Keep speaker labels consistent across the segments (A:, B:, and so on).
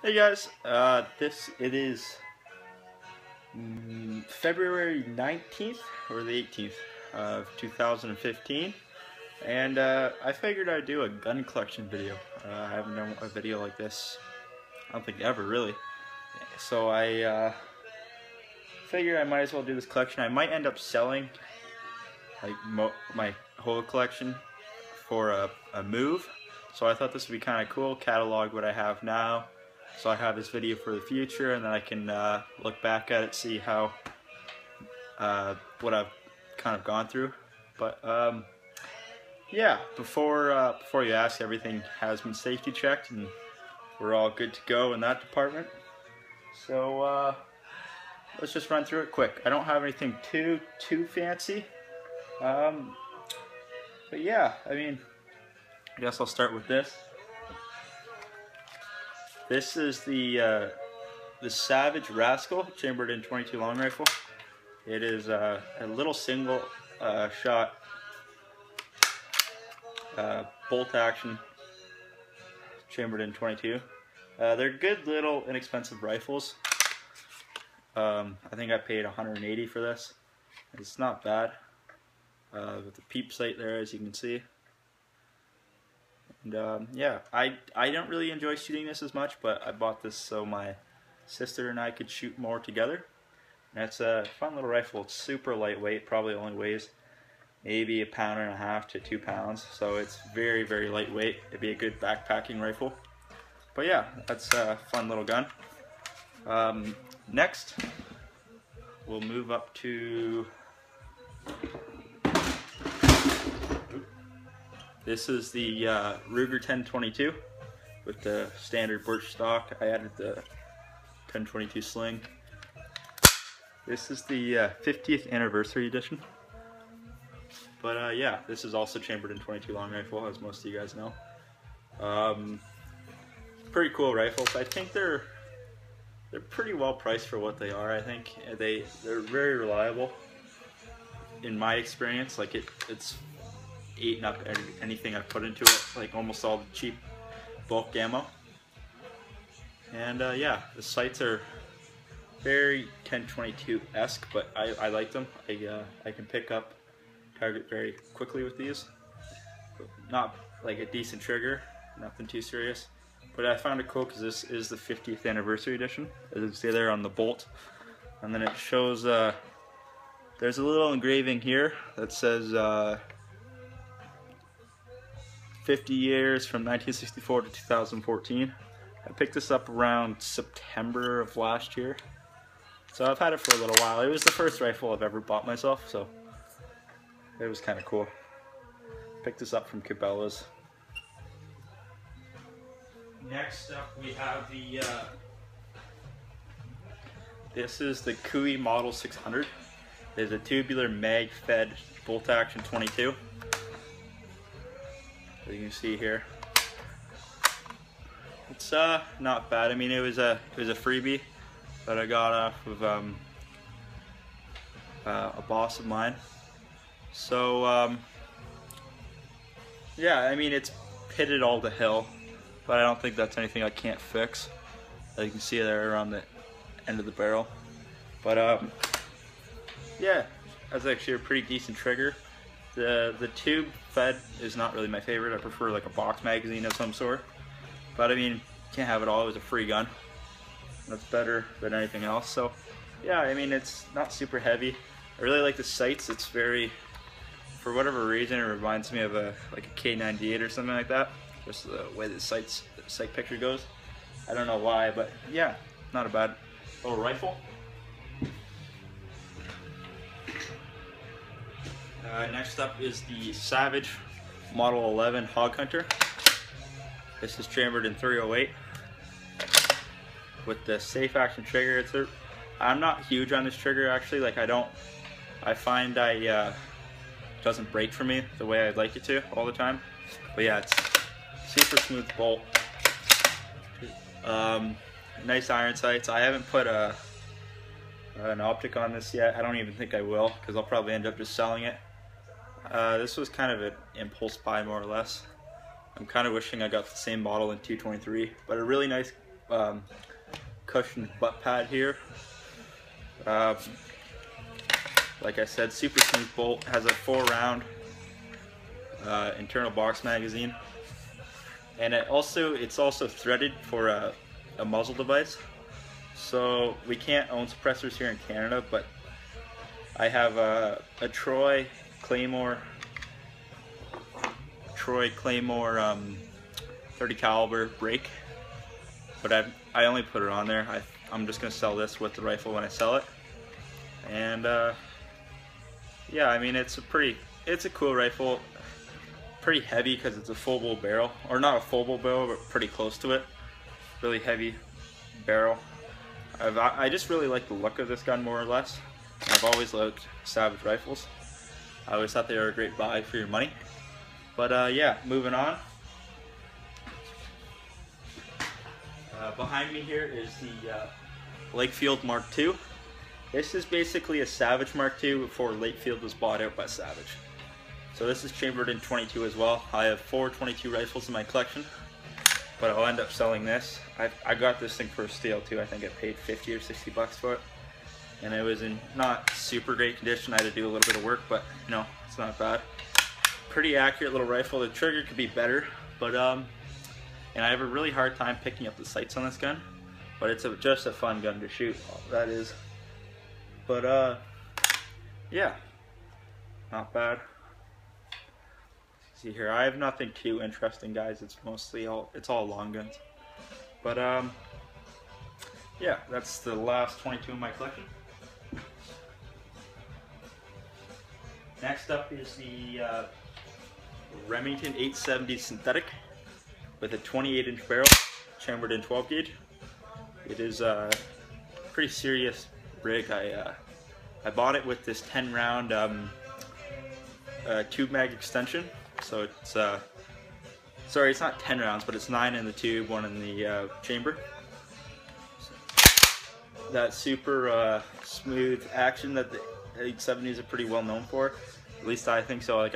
A: Hey guys, it is February 19th or the 18th of 2015, and I figured I'd do a gun collection video. I haven't done a video like this, I don't think ever really, so I figured I might as well do this collection. I might end up selling like my whole collection for a move, so I thought this would be kind of cool, catalog what I have now. So I have this video for the future, and then I can look back at it, see how what I've kind of gone through. But yeah, before you ask, everything has been safety checked, and we're all good to go in that department. So let's just run through it quick. I don't have anything too fancy, but yeah, I mean, I guess I'll start with this. This is the Savage Rascal chambered in .22 long rifle. It is a little single shot bolt action chambered in .22. They're good little inexpensive rifles. I think I paid $180 for this. It's not bad. With the peep sight there, as you can see. And yeah, I don't really enjoy shooting this as much, but I bought this so my sister and I could shoot more together. And it's a fun little rifle. It's super lightweight, probably only weighs maybe 1.5 pounds to 2 pounds, so it's very, very lightweight. It'd be a good backpacking rifle. But yeah, that's a fun little gun. Next, we'll move up to... This is the Ruger 1022 with the standard birch stock. I added the 1022 sling. This is the 50th anniversary edition. But yeah, this is also chambered in .22 long rifle, as most of you guys know. Pretty cool rifles. I think they're pretty well priced for what they are. I think they're very reliable. In my experience, like it's eaten up anything I've put into it, like almost all the cheap bulk ammo. And yeah, the sights are very 1022-esque, but I like them. I can pick up target very quickly with these. Not like a decent trigger, nothing too serious. But I found it cool because this is the 50th anniversary edition, as you can see there on the bolt. And then it shows, there's a little engraving here that says 50 years from 1964 to 2014. I picked this up around September of last year, so I've had it for a little while. It was the first rifle I've ever bought myself, so it was kind of cool. Picked this up from Cabela's. Next up we have the this is the Cooey Model 600. There's a tubular mag-fed bolt-action .22. As you can see here, it's not bad. I mean, it was a freebie that I got off of a boss of mine. So yeah, I mean, it's pitted all to hell, but I don't think that's anything I can't fix. As you can see there around the end of the barrel. But yeah, that's actually a pretty decent trigger. The tube fed is not really my favorite. I prefer like a box magazine of some sort. But I mean, can't have it all. It was a free gun. That's better than anything else. So yeah, I mean, it's not super heavy. I really like the sights. It's very, for whatever reason, it reminds me of like a K98 or something like that. Just the way the sight picture goes. I don't know why, but yeah, not a bad little rifle. Next up is the Savage Model 11 Hog Hunter. This is chambered in .308 with the safe action trigger. I'm not huge on this trigger actually. Like I find it doesn't break for me the way I'd like it to all the time. But yeah, it's super smooth bolt. Nice iron sights. I haven't put an optic on this yet. I don't even think I will, because I'll probably end up just selling it. This was kind of an impulse buy, more or less. I'm kind of wishing I got the same model in 223, but a really nice cushioned butt pad here. Like I said, super smooth bolt, has a 4-round internal box magazine, and it's also threaded for a muzzle device. So we can't own suppressors here in Canada, but I have a Troy Claymore 30 caliber brake, but I only put it on there. I'm just gonna sell this with the rifle when I sell it, and yeah, I mean it's a cool rifle. Pretty heavy because it's a full bowl barrel, or not a full bowl barrel, but pretty close to it. Really heavy barrel. I just really like the look of this gun, more or less. I've always liked Savage rifles. I always thought they were a great buy for your money. But yeah, moving on. Behind me here is the Lakefield Mark II. This is basically a Savage Mark II before Lakefield was bought out by Savage. So this is chambered in .22 as well. I have 4 .22 rifles in my collection, but I'll end up selling this. I got this thing for a steal too. I think I paid 50 or 60 bucks for it, and it was in not super great condition. I had to do a little bit of work, but you know, it's not bad. Pretty accurate little rifle. The trigger could be better, but and I have a really hard time picking up the sights on this gun, but it's just a fun gun to shoot. That is. But yeah, not bad. See here, I have nothing too interesting, guys. It's mostly all long guns. But yeah, that's the last 22 in my collection. Next up is the Remington 870 synthetic with a 28-inch barrel, chambered in 12 gauge. It is a pretty serious rig. I bought it with this 10-round tube mag extension. So it's sorry, it's not 10 rounds, but it's 9 in the tube, 1 in the chamber. That super smooth action that the 870s are pretty well known for. At least I think so. Like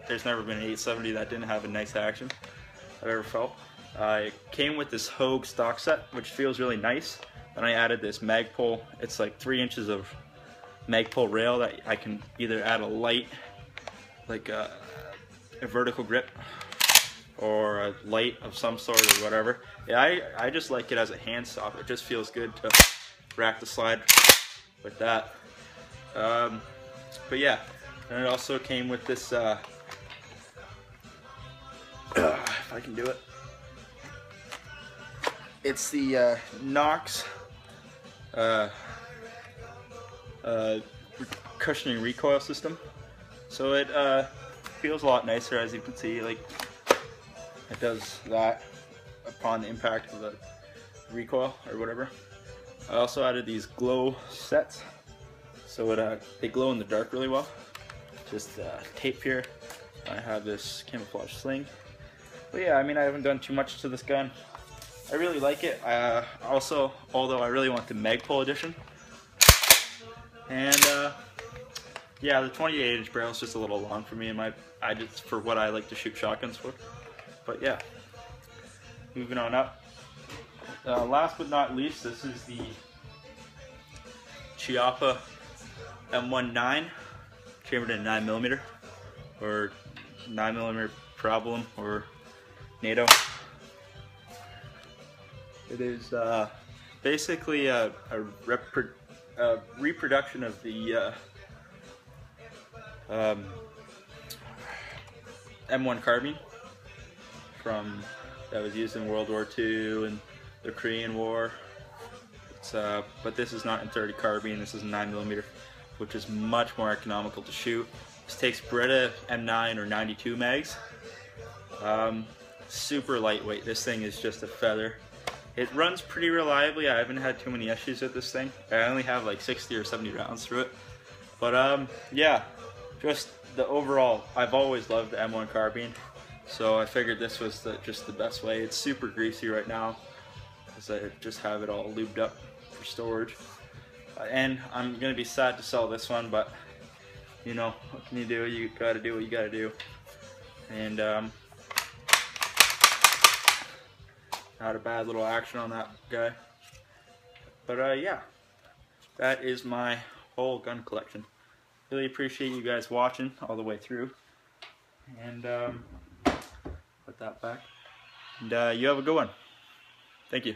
A: there's never been an 870 that didn't have a nice action I've ever felt. It came with this Hogue stock set, which feels really nice. Then I added this Magpul. It's like 3 inches of Magpul rail that I can either add a light, like a vertical grip, or a light of some sort or whatever. Yeah, I just like it as a hand stop. It just feels good to rack the slide with that. But yeah, and it also came with this, if I can do it, it's the Knox cushioning recoil system. So it feels a lot nicer, as you can see. Like, it does that upon the impact of the recoil or whatever. I also added these glow sets, so they glow in the dark really well. Just tape here. I have this camouflage sling. But yeah, I mean, I haven't done too much to this gun. I really like it. Also, although I really want the Magpul edition. And yeah, the 28-inch barrel is just a little long for me, and for what I like to shoot shotguns for. But yeah, moving on up. Last but not least, this is the Chiappa M19, chambered in 9mm, or 9mm Problem, or NATO. It is basically a reproduction of the M1 carbine that was used in World War II and the Korean War. But this is not in 30 carbine. This is 9mm, which is much more economical to shoot. This takes Beretta M9 or 92 mags. Super lightweight. This thing is just a feather. It runs pretty reliably. I haven't had too many issues with this thing. I only have like 60 or 70 rounds through it. But yeah, just the overall, I've always loved the M1 carbine, so I figured this was just the best way. It's super greasy right now, because I just have it all lubed up for storage. And I'm gonna be sad to sell this one, but you know, what can you do? You gotta do what you gotta do. And Had a bad little action on that guy. But yeah, that is my whole gun collection. Really appreciate you guys watching all the way through. And put that back. And you have a good one. Thank you.